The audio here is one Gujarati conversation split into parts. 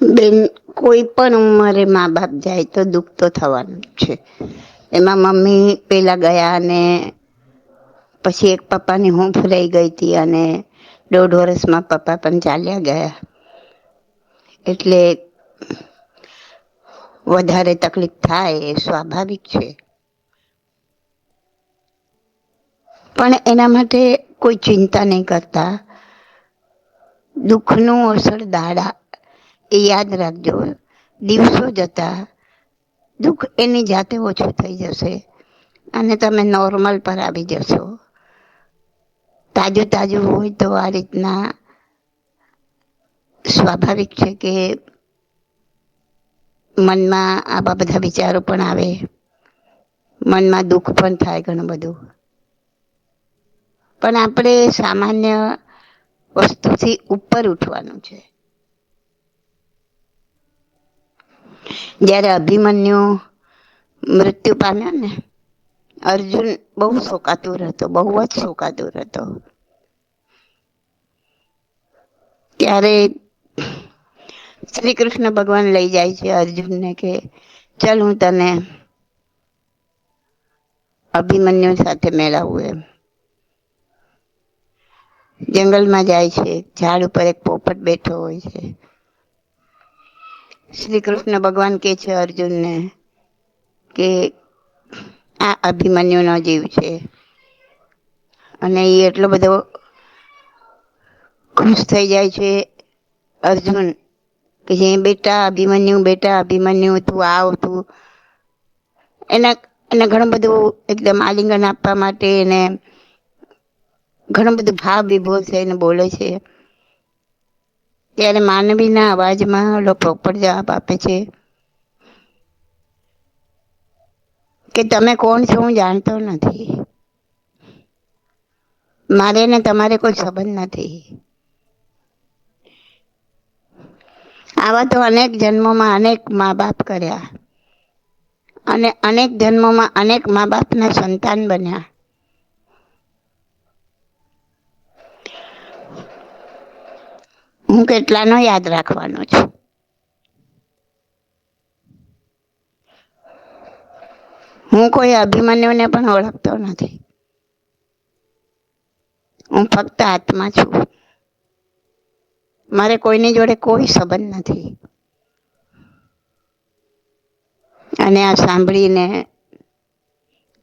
બેન, કોઈ પણ ઉંમરે મા બાપ જાય તો દુઃખ તો થવાનું જ છે. એમાં મમ્મી પેલા ગયા અને પછી એક પપ્પાની હું રહી ગઈ હતી અને 1.5 વર્ષમાં પપ્પા પણ ચાલ્યા ગયા. એટલે વધારે તકલીફ થાય એ સ્વાભાવિક છે. પણ એના માટે કોઈ ચિંતા નહીં કરતા. દુઃખનું અસર દાડા એ યાદ રાખજો. દિવસો જતા દુઃખ એની જાતે ઓછું થઈ જશે અને તમે નોર્મલ પર આવી જશો. તાજું તાજું હોય તો આ રીતના સ્વાભાવિક છે કે મનમાં આવા બધા વિચારો પણ આવે, મનમાં દુઃખ પણ થાય ઘણું બધું. પણ આપણે સામાન્ય વસ્તુથી ઉપર ઉઠવાનું છે. જ્યારે અભિમન્યુ મૃત્યુ પામ્યો ને, અર્જુન બહુ શોકાતુર હતો, બહુ જ શોકાતુર હતો. ત્યારે શ્રી કૃષ્ણ ભગવાન લઈ જાય છે અર્જુનને કે ચાલ હું તને અભિમન્યુ સાથે મેળવું એમ. જંગલમાં જાય છે, ઝાડ ઉપર એક પોપટ બેઠો હોય છે. શ્રી કૃષ્ણ ભગવાન કે છે અર્જુનને કે આ અભિમન્યુનો જીવ છે. અને એ એટલો બધો ખુશ થઈ જાય છે અર્જુન કે જે બેટા અભિમન્યુ તું આવ તું. એને ઘણું બધું એકદમ આલિંગન આપવા માટે એને ઘણું બધું ભાવ વિભોર થઈને બોલે છે. ત્યારે માનવીના અવાજમાં પોપટ જવાબ આપે છે કે તમે કોણ છો હું જાણતો નથી. મારે ને તમારે કોઈ સંબંધ નથી. આવા તો અનેક જન્મોમાં અનેક મા બાપ કર્યા અને અનેક જન્મોમાં અનેક મા બાપના સંતાન બન્યા. હું કેટલાનો યાદ રાખવાનો છું. હું કોઈ અભિમન્યુને પણ ઓળખતો નથી. હું ફક્ત આત્મા છું. મારે કોઈની જોડે કોઈ સંબંધ નથી. અને આ સાંભળીને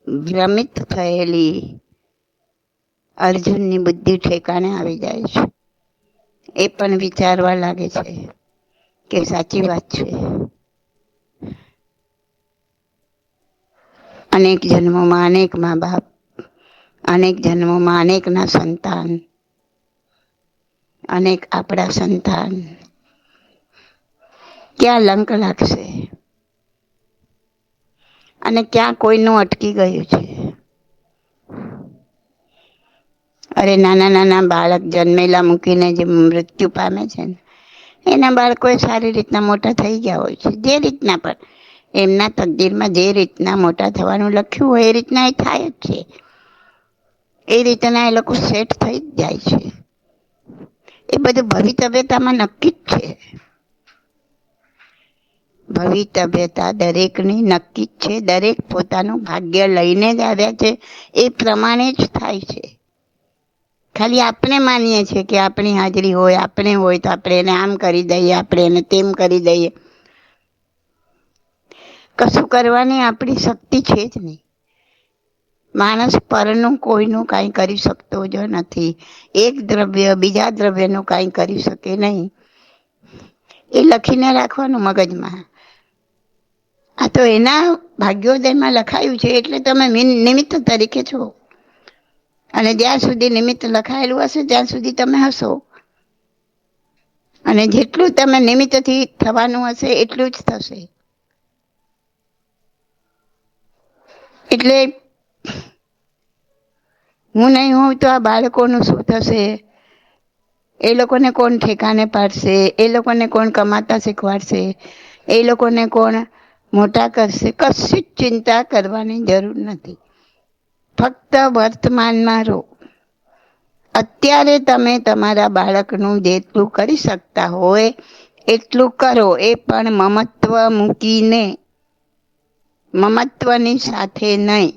ભ્રમિત થયેલી અર્જુનની બુદ્ધિ ઠેકાણે આવી જાય છે. એ પણ વિચારવા લાગે છે કે સાચી વાત છે. અનેક જન્મોમાં અનેક મા બાપ, અનેક જન્મોમાં અનેકના સંતાન, અનેક આપણા સંતાન. ક્યાં લંક લાગશે અને ક્યાં કોઈનું અટકી ગયું છે. અરે નાના નાના બાળક જન્મેલા મૂકીને જે મૃત્યુ પામે છે ને, એના બાળકો એ સારી રીતના મોટા થઈ ગયા હોય છે. જે રીતના પણ એમના તકદીરમાં જે રીતના મોટા થવાનું લખ્યું હોય એ રીતના એ થાય જ છે. એ રીતના એ લોકો સેટ થઈ જ જાય છે. એ બધું ભવિતવ્યતામાં નક્કી જ છે. ભવિતવ્યતા દરેકની નક્કી જ છે. દરેક પોતાનું ભાગ્ય લઈને જ આવ્યા છે. એ પ્રમાણે જ થાય છે. ખાલી આપણે માનીએ છીએ કે આપણી હાજરી હોય, આપણે હોય તો આપણે એને આમ કરી દઈએ, આપણે એને તેમ કરી દઈએ. કશું કરવાની આપણી શક્તિ છે જ નહીં. માણસ પરનું કોઈનું કાંઈ કરી શકતો જ નથી. એક દ્રવ્ય બીજા દ્રવ્યનું કાંઈ કરી શકે નહીં. એ લખીને રાખવાનું મગજમાં. આ તો એના ભાગ્યોદયમાં લખાયું છે એટલે તમે નિમિત્ત તરીકે છો. અને જ્યાં સુધી નિમિત્ત લખાયેલું હશે ત્યાં સુધી તમે હશો. અને જેટલું તમે નિમિત્તથી થવાનું હશે એટલું જ થશે. એટલે હું નહીં હોઉં તો આ બાળકોનું શું થશે? એ લોકોને કોણ ઠેકાને પાડશે? એ લોકોને કોણ કમાતા શીખવાડશે? એ લોકોને કોણ મોટા કરશે? કશી જ ચિંતા કરવાની જરૂર નથી. ફક્ત વર્તમાનમાં રહો. અત્યારે તમે તમારા બાળકનું જેટલું કરી શકતા હોય એટલું કરો, એ પણ મમત્વ મૂકીને, મમત્વની સાથે નહીં.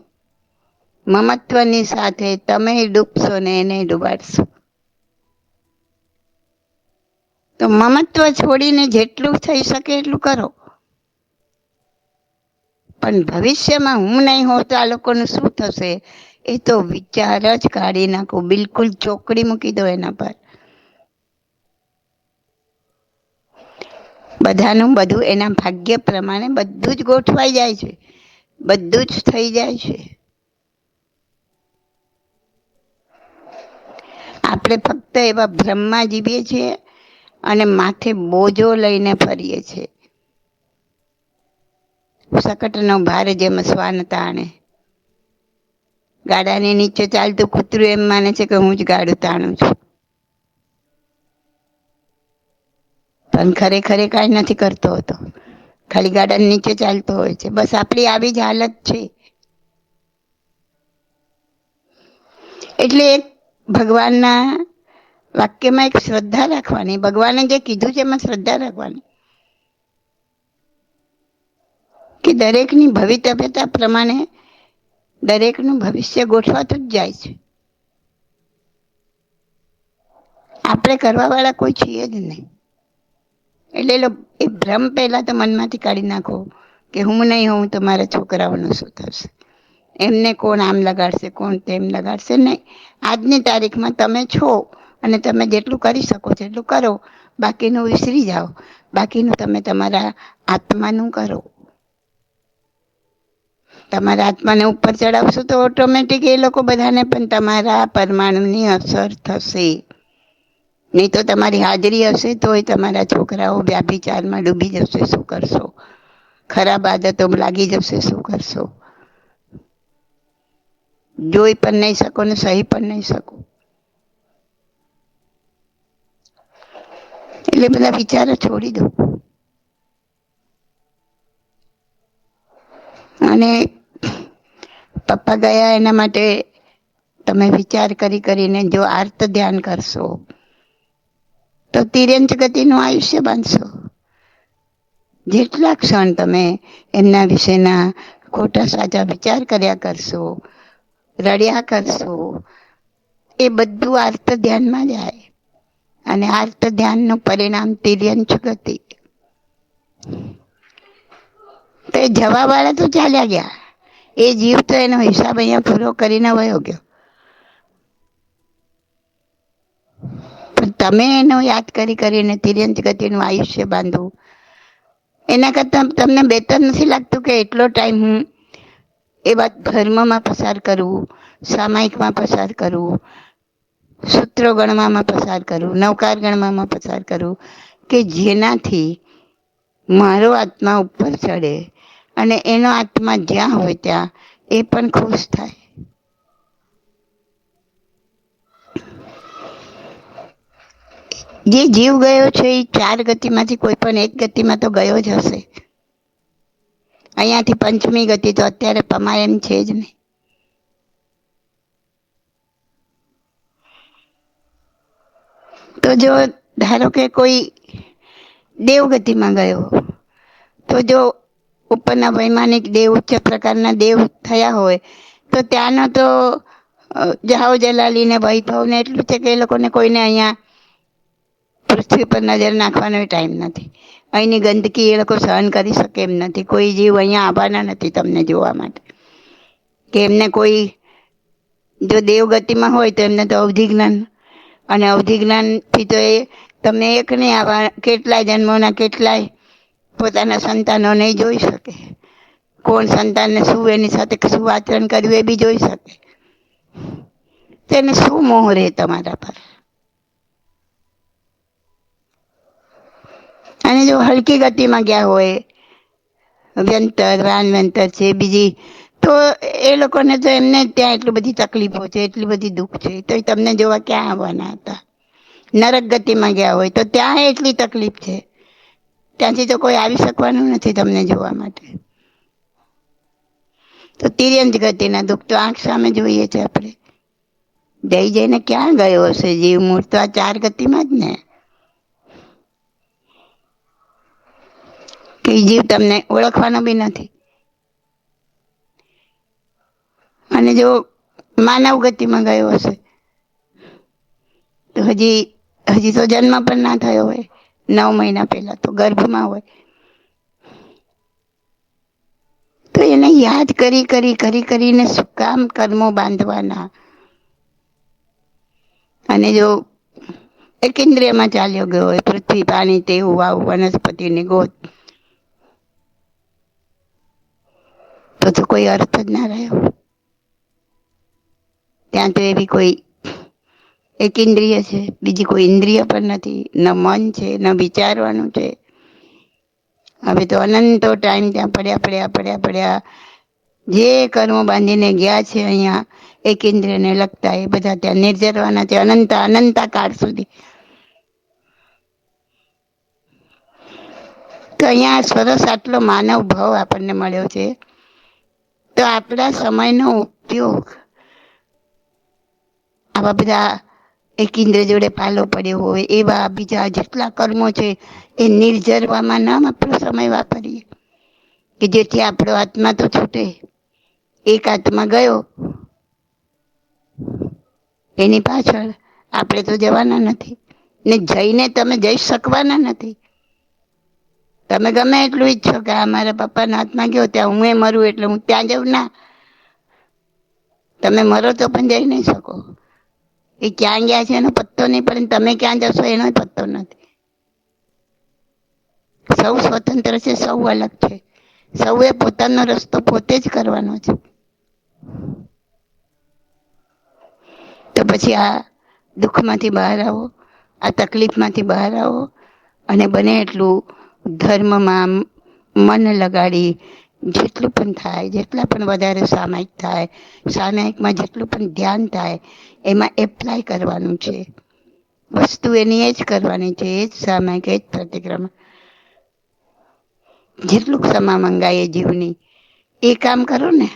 મમત્વની સાથે તમે ડૂબશો ને એને ડૂબાડશો. તો મમત્વ છોડીને જેટલું થઈ શકે એટલું કરો. પણ ભવિષ્યમાં હું નહીં હોઉં તો આ લોકોનું શું થશે, એ તો વિચાર જ કાઢી નાખો. બિલકુલ ચોકડી મૂકી દો એના પર. બધાનું બધું એના ભાગ્ય પ્રમાણે બધું જ ગોઠવાઈ જાય છે, બધું જ થઈ જાય છે. આપણે ફક્ત એવા ભ્રમમાં જીવીએ છીએ અને માથે બોજો લઈને ફરીએ છીએ. સકટનો ભાર જેમ શ્વાન તાણે. ગાડાની નીચે ચાલતું કૂતરું એમ માને છે કે હું જ ગાડું તાણું છું, પણ ખરેખર કાંઈ નથી કરતો હતો, ખાલી ગાડાની નીચે ચાલતો હોય છે. બસ આપણી આવી જ હાલત છે. એટલે એક ભગવાનના વાક્યમાં એક શ્રદ્ધા રાખવાની, ભગવાને જે કીધું છે એમાં શ્રદ્ધા રાખવાની, કે દરેકની ભવિતવ્યતા પ્રમાણે દરેકનું ભવિષ્ય ગોઠવાતું જ જાય છે. આપણે કરવા વાળા કોઈ છીએ જ નહીં. એટલે એ ભ્રમ પહેલા તો મનમાંથી કાઢી નાખો કે હું નહીં હોઉં તો મારા છોકરાઓનું શું થશે, એમને કોણ આમ લગાડશે, કોણ તેમ લગાડશે. નહીં, આજની તારીખમાં તમે છો અને તમે જેટલું કરી શકો છો એટલું કરો. બાકીનું વિસરી જાઓ. બાકીનું તમે તમારા આત્માનું કરો. તમારા આત્માને ઉપર ચડાવશો તો ઓટોમેટિક એ લોકો બધાને પણ તમારા પરમાણુની અસર થશે. નહીં તો તમારી હાજરી હશે તોય તમારા છોકરાઓ વ્યાભિચારમાં ડૂબી જશે, શું કરશો? ખરાબ આદતો લાગી જશે, શું કરશો? જોઈ પણ નહીં શકો ને સહી પણ નહીં શકો. એટલે બધા વિચારો છોડી દો. અને પપ્પા ગયા એના માટે તમે વિચાર કરીને જો આર્ત ધ્યાન કરશો તો તિર્યંચ ગતિનું આયુષ્ય બાંધશો. જેટલા ક્ષણ તમે એમના વિશેના ખોટા સાચા વિચાર કર્યા કરશો, રડ્યા કરશો, એ બધું આર્ત ધ્યાનમાં જાય. અને આર્ત ધ્યાનનું પરિણામ તિર્યંચ ગતિ. તો એ જવા વાળા તો ચાલ્યા ગયા, એ જીવ તો એનો હિસાબ અહીંયા પૂરો કરીને વયો ગયો. પણ તમે એનો યાદ કરીને તિર્યંચ ગતિનું આયુષ્ય બાંધવું, એના કરતાં તમને બેતર નથી લાગતું કે એટલો ટાઈમ હું એવા ધર્મમાં પસાર કરું, સામાયિકમાં પસાર કરું, સૂત્રો ગણવામાં પસાર કરું, નવકાર ગણવામાં પસાર કરું, કે જેનાથી મારો આત્મા ઉપર ચડે અને એનો આત્મા જ્યાં હોય ત્યાં એ પણ ખુશ થાય. જે જીવ ગયો છે એ 4 ગતિમાંથી કોઈ પણ એક ગતિમાં તો ગયો જ હશે. અહીંયાથી પંચમી ગતિ તો અત્યારે પમાય એમ છે જ નહીં. તો જો ધારો કે કોઈ દેવગતિમાં ગયો, તો જો ઉપરના વૈમાનિક દેવ, ઉચ્ચ પ્રકારના દેવ થયા હોય તો ત્યાંનો તો જાહો જલાલી ને વૈભવ ને એટલું છે કે એ લોકોને કોઈને અહીંયા પૃથ્વી પર નજર નાખવાનો ટાઈમ નથી. અહીંની ગંદકી એ લોકો સહન કરી શકે એમ નથી. કોઈ જીવ અહીંયા આવવાના નથી તમને જોવા માટે, કે એમને કોઈ જો દેવગતિમાં હોય તો એમને તો અવધિ જ્ઞાન, અને અવધિ જ્ઞાનથી તો એ તમે એક નહીં આવા કેટલાય જન્મોના કેટલાય પોતાના સંતાનોને જોઈ શકે. કોણ સંતાનને શું એની સાથે શું આચરણ કર્યું એ બી જોઈ શકે. તેને શું મોહ રહે તમારા પર? અને જો હલકી ગતિમાં ગયા હોય, વ્યંતર વાનવ્યંતર છે બીજી, તો એ લોકોને તો એમને ત્યાં એટલી બધી તકલીફો છે, એટલી બધી દુઃખ છે, તો એ તમને જોવા ક્યાં આવવાના હતા? નરક ગતિમાં ગયા હોય તો ત્યાં એટલી તકલીફ છે, ત્યાંથી તો કોઈ આવી શકવાનું નથી તમને જોવા માટે. તો તિર્યંચ ગતિના દુઃખ તો આંખ સામે જોઈએ છે આપણે. જઈને ક્યાં ગયો હશે જીવ? મૂળ તો આ 4 ગતિમાં જ ને. કે એ જીવ તમને ઓળખવાનો બી નથી. અને જો માનવ ગતિમાં ગયો હશે તો હજી તો જન્મ પણ ના થયો હોય, 9 મહિના પહેલા તો ગર્ભમાં હોય, તો એને યાદ કરીને શું કામ કર્મો બાંધવાના. અને જો એક ઇન્દ્રિયમાં ચાલ્યો ગયો હોય, પૃથ્વી, પાણી, તેવું, વાવ, વનસ્પતિની ગોત, તો કોઈ અર્થ જ ના રહ્યો. ત્યાં તો એવી કોઈ એક ઇન્દ્રિય છે, બીજી કોઈ ઇન્દ્રિય પણ નથી, ન મન છે, ન વિચારવાનું છે. હવે તો અનંતો ટાઈમ ત્યાં પડ્યા જે કર્મો બાંધીને ગયા છે અહીંયા એક ઇન્દ્રિયને લગતા, એ બધા ત્યાં નિર્જરવાના છે અનંતા કાળ સુધી. તો અહીંયા સરસ આટલો માનવ ભાવ આપણને મળ્યો છે. તો આપણા સમયનો ઉપયોગ આવા બધા એક ઇન્દ્ર જોડે પાલો પડ્યો હોય એવા બીજા જેટલા કર્મો છે એ નિર્જરવામાં નામ આપણો સમય વાપરીએ, કે જેથી આપણો આત્મા તો છૂટે. એક આત્મા ગયો, એની પાછળ આપણે તો જવાના નથી ને, જઈને તમે જઈ શકવાના નથી. તમે ગમે એટલું ઈચ્છો કે મારા પપ્પાના હાથમાં ગયો ત્યાં હું મરું એટલે હું ત્યાં જઉં, ના, તમે મરો તો પણ જઈ નહીં શકો. એ ક્યાં ગયા છે એનો પત્તો નહીં પડે, તમે ક્યાં જશો એનો પત્તો નથી. સૌ સ્વતંત્ર છે, સૌ અલગ છે, સૌએ પોતાનો રસ્તો પોતે જ કરવાનો છે. તો પછી આ દુઃખમાંથી બહાર આવો, આ તકલીફમાંથી બહાર આવો, અને બને એટલું ધર્મમાં મન લગાડી જેટલું પણ થાય, જેટલા પણ વધારે સામાયિક થાય, સામાયિકમાં જેટલું પણ ધ્યાન થાય એમાં એપ્લાય કરવાનું છે. વસ્તુ એની એ જ કરવાની છે, એ જ સામાયિક, એ જ પ્રતિક્રમણ. જેટલું ક્ષમા મંગાય એ જીવની એ કામ કરો ને.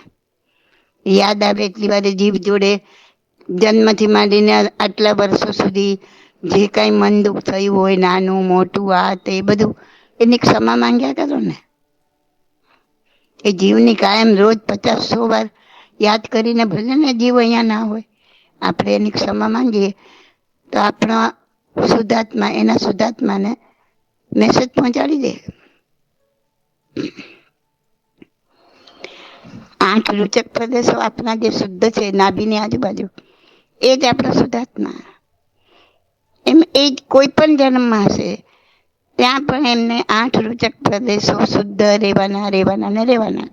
યાદ આવે એટલી વાર જીવ જોડે જન્મથી માંડીને આટલા વર્ષો સુધી જે કઈ મન દુઃખ થયું હોય, નાનું મોટું આ તે બધું એની ક્ષમા માંગ્યા કરો ને. એ જીવની કાયમ રોજ 50-100 વાર યાદ કરીને, ભલે ને જીવ અહીંયા ના હોય, આપણે એની ક્ષમા માંગીએ તો આપણા શુદ્ધાત્મા એના શુદ્ધાત્માને મેસેજ પહોંચાડી દે. 8 રૂચક પ્રદેશો આપણા જે શુદ્ધ છે નાભીની આજુબાજુ, એ જ આપણા શુદ્ધાત્મા. એમ એ કોઈ પણ જન્મમાં હશે ત્યાં પણ એમને 8 રૂચક પ્રદેશો શુદ્ધ રહેવાના.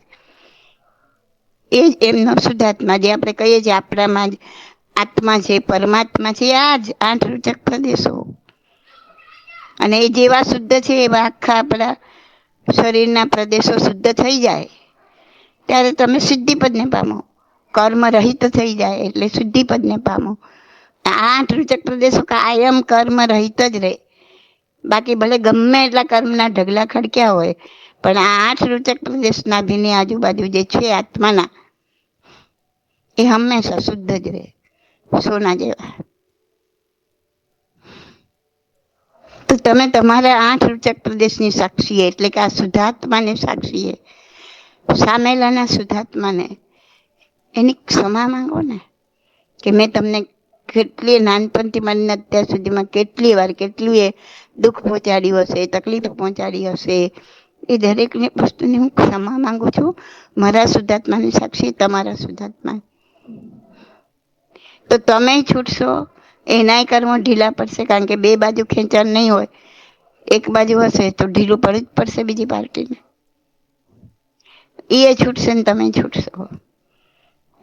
એ જ એમનો શુદ્ધાત્મા, જે આપણે કહીએ છીએ આપણામાં જ આત્મા છે, પરમાત્મા છે, આ જ 8 રૂચક પ્રદેશો. અને એ જેવા શુદ્ધ છે એવા આખા આપણા શરીરના પ્રદેશો શુદ્ધ થઈ જાય ત્યારે તમે સિદ્ધિપદને પામો. કર્મ રહિત થઈ જાય એટલે સિદ્ધિપદને પામો. 8 રૂચક પ્રદેશો કાયમ કર્મ રહિત જ રહે. બાકી ભલે ગમે એટલા કર્મના ઢગલા ખડક્યા હોય, પણ આ 8 રૂચક પ્રદેશ નાભીની આજુબાજુ જે છે આત્માના, એ હંમેશા શુદ્ધ જ રહે, સોના જેવા. તો તમે તમારા 8 રૂચક પ્રદેશની સાક્ષીએ, એટલે કે આ શુદ્ધાત્માને સાક્ષીએ, સામેલાના શુદ્ધાત્માને એની ક્ષમા માંગો ને, કે મેં તમને કેટલી નાનપણથી મને અત્યાર સુધીમાં કેટલી વાર કેટલું એ દુઃખ પહોંચાડ્યું હશે, તકલીફ પહોંચાડી હશે, એ દરેકની વસ્તુની હું ક્ષમા માંગુ છું મારા શુદ્ધાત્માની સાક્ષી, તમારા શુદ્ધાત્મા. તો તમે છૂટશો, એનાય કર્મો ઢીલા પડશે, કારણ કે 2 બાજુ ખેંચાણ નહીં હોય. એક બાજુ હશે તો ઢીલું પડવું જ પડશે બીજી પાર્ટીને. એ છૂટશે ને તમે છૂટશો.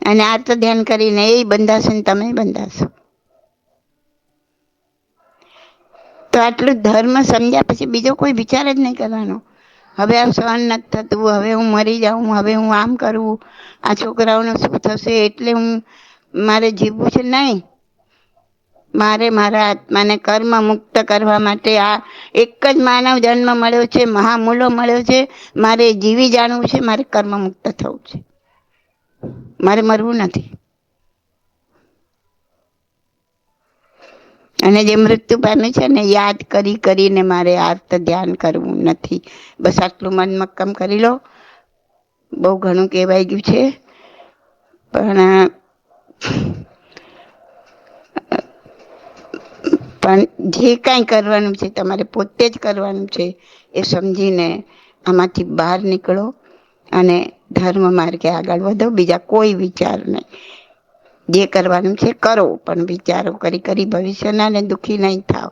અને આ તો ધ્યાન કરીને એ બંધાશે ને તમે બંધાશો. તો આટલું ધર્મ સમજ્યા પછી બીજો કોઈ વિચાર જ નહીં કરવાનો. હવે આ સહન નથી થતું, હવે હું મરી જાઉં, હવે હું આમ કરું, આ છોકરાઓનું શું થશે એટલે મારે જીવવું છે, નહીં. મારે મારા આત્માને કર્મ મુક્ત કરવા માટે આ એક જ માનવ જન્મ મળ્યો છે, મહામૂલો મળ્યો છે, મારે જીવી જાણવું છે, મારે કર્મ મુક્ત થવું છે, મારે મરવું નથી. અને જે મૃત્યુ પામે છે ને, યાદ કરી કરીને મારે આર્ત ધ્યાન કરવું નથી. બસ આટલું મન મક્કમ કરી લો. બહુ ઘણું કહેવાય ગયું છે, પણ જે કાંઈ કરવાનું છે તમારે પોતે જ કરવાનું છે. એ સમજીને આમાંથી બહાર નીકળો અને ધર્મ માર્ગે આગળ વધો. બીજા કોઈ વિચાર નહીં. જે કરવાનું છે કરો, પણ વિચારો કરી કરી ભવિષ્યના ને દુઃખી નહીં થાવ.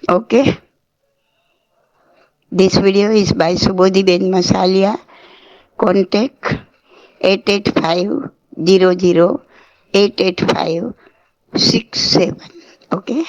Okay. This video is by Subodhiben Masalia. Contact 8850088567. Okay.